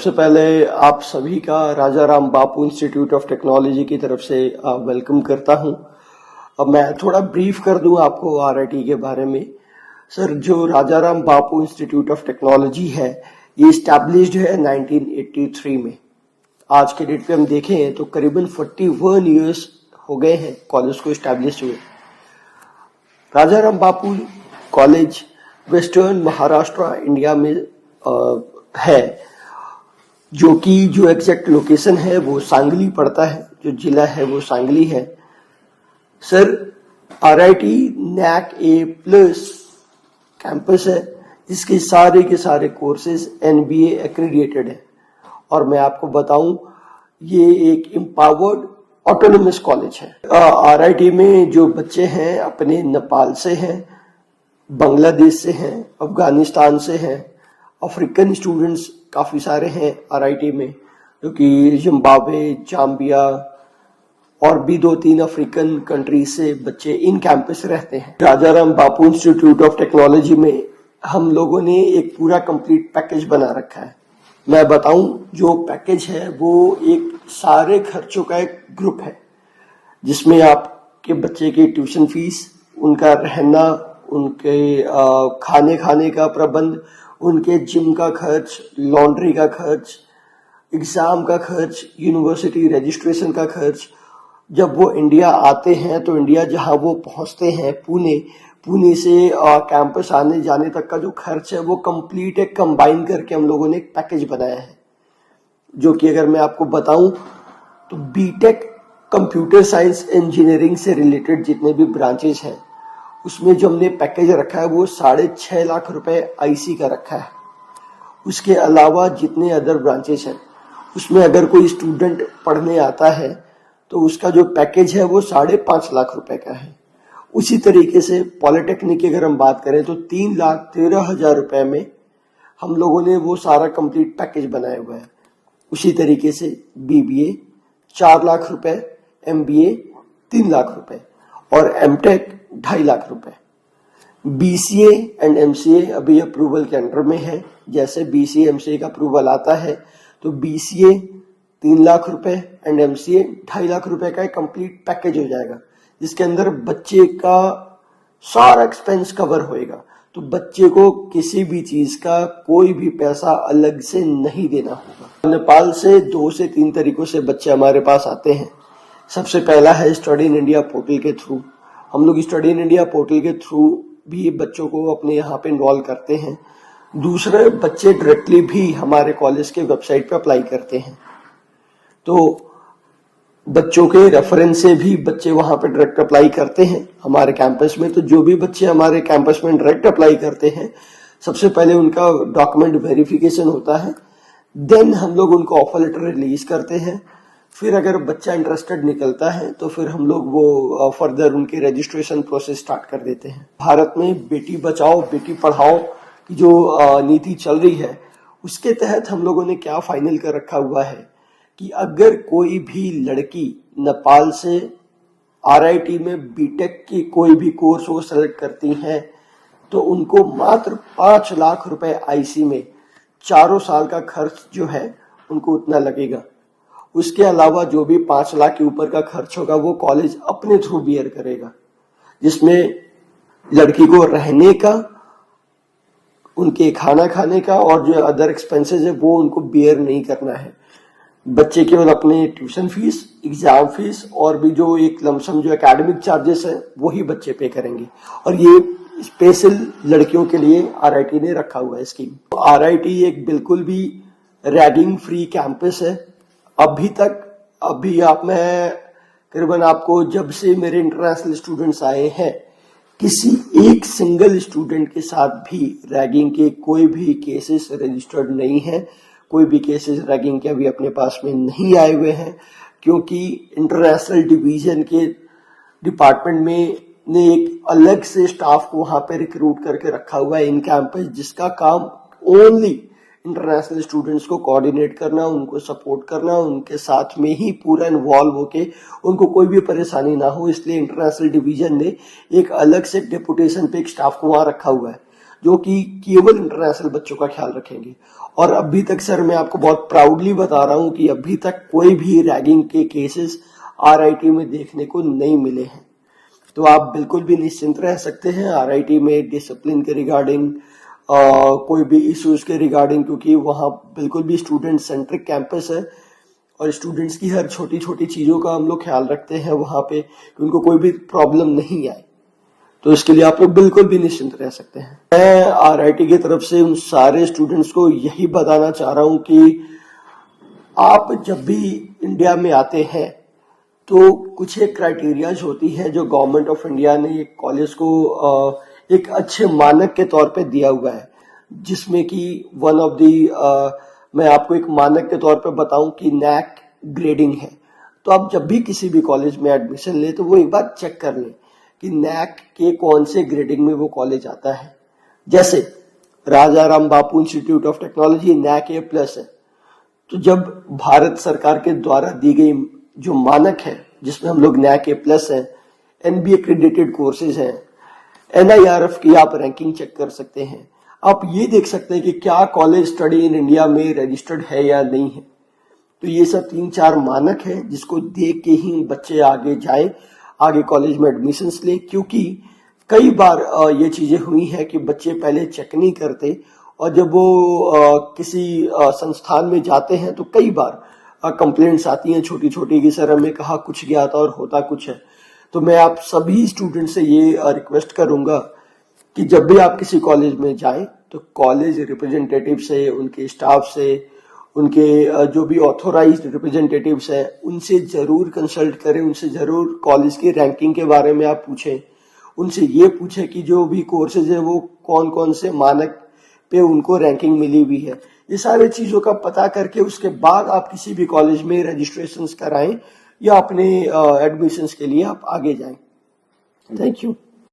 सबसे पहले आप सभी का राजा Ram Bapu institute of technology की तरफ से वेलकम करता हूं। अब मैं थोड़ा ब्रीफ कर दूं आपको आरआईटी के बारे में। सर, जो राजा Ram Bapu institute of technology है ये स्टैब्लिश्ड है 1983 में। आज के डेट पे हम देखें तो करीबन 41 इयर्स हो गए हैं कॉलेज को स्टैब्लिश हुए। राजा राम बापू कॉलेज वेस्टर्न महाराष्ट्र इंडिया में है, जो एग्जैक्ट लोकेशन है वो सांगली पड़ता है, जो जिला है वो सांगली है। सर, आरआईटी नैक ए प्लस कैंपस है जिसके सारे के सारे कोर्सेज एनबीए एक्रीडिएटेड है। और मैं आपको बताऊं, ये एक एम्पावर्ड ऑटोनोमस कॉलेज है। आरआईटी में जो बच्चे हैं अपने नेपाल से हैं, बांग्लादेश से हैं, अफगानिस्तान से हैं, अफ्रीकन स्टूडेंट्स काफी सारे हैं आरआईटी में, जो कि जिम्बाब्वे, जाम्बिया और भी 2-3 अफ्रीकन कंट्री से बच्चे इन कैंपस रहते हैं। राजा Ram Bapu institute of technology में हम लोगों ने एक पूरा कंप्लीट पैकेज बना रखा है। मैं बताऊं, जो पैकेज है वो एक सारे खर्चों का एक ग्रुप है, जिसमें आपके बच्चे की ट्यूशन फीस, उनका रहना, उनके खाने का प्रबंध, उनके जिम का खर्च, लॉन्ड्री का खर्च, एग्जाम का खर्च, यूनिवर्सिटी रजिस्ट्रेशन का खर्च। जब वो इंडिया आते हैं तो इंडिया जहां वो पहुंचते हैं पुणे से कैंपस आने जाने तक का जो खर्च है वो कंप्लीट एक कंबाइन करके हम लोगों ने एक पैकेज बनाया है। जो कि अगर मैं आपको बताऊं तो बीटेक कंप्यूटर साइंस इंजीनियरिंग से रिलेटेड जितने भी ब्रांचेस हैं उसमें जो हमने पैकेज रखा है वो 6.5 लाख रुपए आईसी का रखा है। उसके अलावा जितने अदर ब्रांचेस हैं उसमें अगर कोई स्टूडेंट पढ़ने आता है तो उसका जो पैकेज है वो 5.5 लाख रुपए का है। उसी तरीके से पॉलिटेक्निक की अगर हम बात करें तो 3,13,000 रुपए में हम लोगों ने वो सारा कंप्लीट पैकेज बनाया हुआ है। उसी तरीके से बीबीए 4 लाख रुपए, एमबीए 3 लाख रुपए और एमटेक 2.5 लाख रुपए। बीसीए एंड एमसीए अभी अप्रूवल के अंडर में है। जैसे बीसीए एमसीए का अप्रूवल आता है तो बीसीए 3 लाख रुपए एंड एमसीए 2.5 लाख रुपए का एक कंप्लीट पैकेज हो जाएगा, जिसके अंदर बच्चे का सारा एक्सपेंस कवर होएगा। तो बच्चे को किसी भी चीज का कोई भी पैसा अलग से नहीं देना होगा। नेपाल से 2 से 3 तरीकों से बच्चे हमारे पास आते हैं। सबसे पहला है स्टडी इन इंडिया पोर्टल के थ्रू। हम लोग स्टडी इन इंडिया पोर्टल के थ्रू भी बच्चों को अपने यहाँ पे इन्वॉल्व करते हैं। दूसरे बच्चे डायरेक्टली भी हमारे कॉलेज के वेबसाइट पे अप्लाई करते हैं। तो बच्चों के रेफरेंस से भी बच्चे वहां पे डायरेक्ट अप्लाई करते हैं हमारे कैंपस में। तो जो भी बच्चे हमारे कैंपस में डायरेक्ट अप्लाई करते हैं, सबसे पहले उनका डॉक्यूमेंट वेरिफिकेशन होता है, देन हम लोग उनको ऑफर लेटर रिलीज करते हैं। फिर अगर बच्चा इंटरेस्टेड निकलता है तो फिर हम लोग वो फर्दर उनके रजिस्ट्रेशन प्रोसेस स्टार्ट कर देते हैं। भारत में बेटी बचाओ बेटी पढ़ाओ की जो नीति चल रही है उसके तहत हम लोगों ने क्या फाइनल कर रखा हुआ है कि अगर कोई भी लड़की नेपाल से आरआईटी में बीटेक की कोई भी कोर्स वो सेलेक्ट करती हैं तो उनको मात्र 5 लाख रुपए आईसी में 4 साल का खर्च जो है उनको उतना लगेगा। उसके अलावा जो भी 5 लाख के ऊपर का खर्च होगा वो कॉलेज अपने थ्रू बियर करेगा, जिसमें लड़की को रहने का, उनके खाना खाने का और जो अदर एक्सपेंसेस है वो उनको बियर नहीं करना है। बच्चे केवल अपने ट्यूशन फीस, एग्जाम फीस और भी जो एक लमसम जो एकेडमिक चार्जेस है वही बच्चे पे करेंगे। और ये स्पेशल लड़कियों के लिए आरआईटी ने रखा हुआ है स्कीम। आरआईटी एक बिल्कुल भी रैगिंग फ्री कैंपस है। अभी मैं करीबन आपको, जब से मेरे इंटरनेशनल स्टूडेंट्स आए हैं, किसी एक सिंगल स्टूडेंट के साथ भी रैगिंग के कोई भी केसेस रजिस्टर्ड नहीं है। कोई भी केसेस रैगिंग के अभी अपने पास में नहीं आए हुए हैं, क्योंकि इंटरनेशनल डिवीजन के डिपार्टमेंट में ने एक अलग से स्टाफ को वहां पे रिक्रूट करके रखा हुआ है इन कैंपस, जिसका काम ओनली इंटरनेशनल स्टूडेंट्स को कोऑर्डिनेट करना, उनको सपोर्ट करना, उनके साथ में ही पूरा इन्वॉल्व होके उनको कोई भी परेशानी ना हो। इसलिए इंटरनेशनल डिवीजन ने एक अलग से डेपुटेशन पे एक स्टाफ को वहां रखा हुआ है, जो कि केवल इंटरनेशनल बच्चों का ख्याल रखेंगे। और अभी तक सर मैं आपको बहुत प्राउडली बता रहा हूं कि अभी तक कोई भी रैगिंग के केसेस आरआईटी में देखने को नहीं मिले हैं। तो आप बिल्कुल भी निश्चिंत रह सकते हैं आरआईटी में डिसिप्लिन के रिगार्डिंग, कोई भी इश्यूज के रिगार्डिंग, क्योंकि वहाँ बिल्कुल भी स्टूडेंट सेंट्रिक कैंपस है और स्टूडेंट्स की हर छोटी छोटी चीजों का हम लोग ख्याल रखते हैं वहाँ पे कि उनको कोई भी प्रॉब्लम नहीं आए। तो इसके लिए आप लोग बिल्कुल भी निश्चिंत रह सकते हैं। मैं आरआईटी की तरफ से उन सारे स्टूडेंट्स को यही बताना चाह रहा हूँ कि आप जब भी इंडिया में आते हैं तो कुछ एक क्राइटेरियाज होती है जो गवर्नमेंट ऑफ इंडिया ने एक कॉलेज को एक अच्छे मानक के तौर पे दिया हुआ है, जिसमें कि वन ऑफ दी मैं आपको एक मानक के तौर पे बताऊं कि नैक ग्रेडिंग है। तो आप जब भी किसी भी कॉलेज में एडमिशन ले तो वो एक बार चेक कर लें कि नैक के कौन से ग्रेडिंग में वो कॉलेज आता है। जैसे Raja Ram Bapu institute of technology NAAC A+ है। तो जब भारत सरकार के द्वारा दी गई जो मानक है जिसमें हम लोग नैक A+ है, NBA एक्रेडिटेड कोर्सेज हैं, NIRF की आप रैंकिंग चेक कर सकते हैं। आप ये देख सकते हैं कि क्या कॉलेज स्टडी इन इंडिया में रजिस्टर्ड है या नहीं है। तो ये सब 3-4 मानक है जिसको देख के ही बच्चे आगे जाए, आगे कॉलेज में एडमिशन्स ले। क्योंकि कई बार ये चीजें हुई हैं कि बच्चे पहले चेक नहीं करते और जब वो किसी संस्थान में जाते हैं तो कई बार कंप्लेंट्स आती हैं छोटी छोटी कि सर हमें कहा कुछ गया था और होता कुछ है। तो मैं आप सभी स्टूडेंट से ये रिक्वेस्ट करूंगा कि जब भी आप किसी कॉलेज में जाएं तो कॉलेज रिप्रेजेंटेटिव से, उनके स्टाफ से, उनके जो भी ऑथोराइज्ड रिप्रेजेंटेटिव्स हैं उनसे जरूर कंसल्ट करें, उनसे जरूर कॉलेज की रैंकिंग के बारे में आप पूछें। उनसे ये पूछें कि जो भी कोर्सेज है वो कौन कौन से मानक पे उनको रैंकिंग मिली हुई है। ये सारी चीजों का पता करके उसके बाद आप किसी भी कॉलेज में रजिस्ट्रेशंस कराएं या अपने एडमिशन्स के लिए आप आगे जाएं। Thank you.